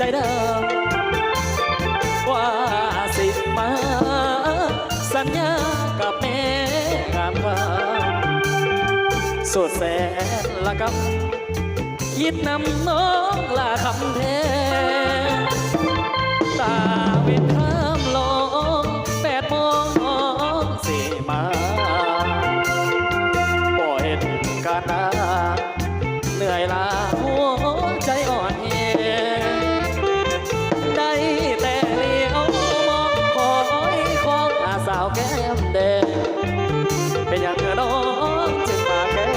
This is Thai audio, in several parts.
ใจเดิมว่าสิมาสัญญากับแม่งามว่าสุดแสนละกับยิดนำน้องลาคำแท้ตาเวทข้ามลง8 โมงน้องสิมาบ่เห็นการนาเหนื่อยลาหัวใจอ่อนแอได้แต่เลี้ยวมองคอยของอาสาวแก้มแดงเป็นอย่างน้องจึงมาแก้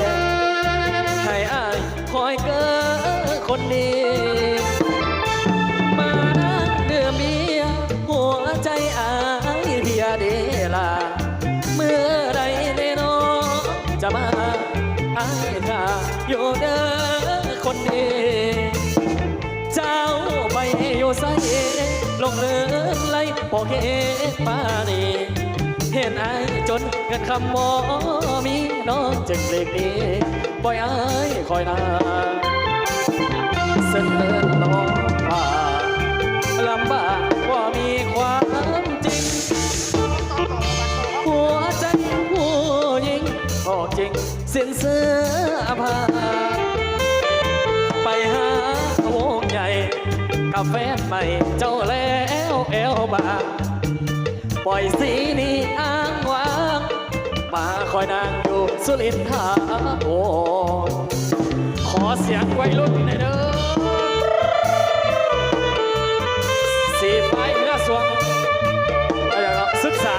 ให้อายคอยเกิดคนดีมานั่งเดือเมียหัวใจอายเพียเดลาเมื่อใดในน้องจะมาอายถ้าอยู่เด้อคนดีเจ้าไปอยู่ใส่ลงเรือนไหลพอเห็นมานีเห็นอายจนเงินคำมอมีน้องจึงเล็กนี้ปล่อยอายคอยนาเส้นเดินน้องผ่าลำบากว่ามีความจริงหัวใจผู้หญิงพอจริงสิ้นเสื้อผ้าไปหาวงใหญ่กับแฟนใหม่เจ้าแล้วเอวบาปล่อยสีนี้อ้างว้างมาคอยนางอยู่สุรินทราโอ้ขอเสียงวัยรุ่นหน่อยเด้อสีไฟเนื้อสวงศึกษา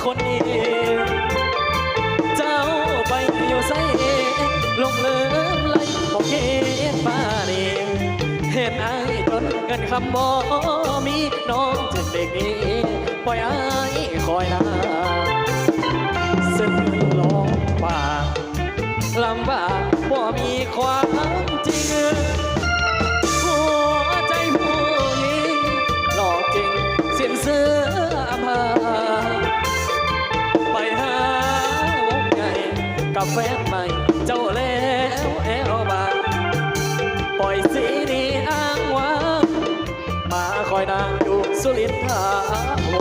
คนนี้เจ้าไปอยู่ใส่ลงเลิมไหลบอกเห็นป้าดีเห็นไอ้จนเงินคำบ่มีน้องจึงเด็กนี้ปล่อยไอ้คอยนาซึ่งลองป่าลำบากบ่มีความจริงหัวใจผู้หญิงหลอกจริงสิ้นเสื้อผ้ากับแฟนใหม่เจ้าแล้วแอวบางปล่อยสีนี้อ้างว้างมาคอยนางอยู่สุรินทราโ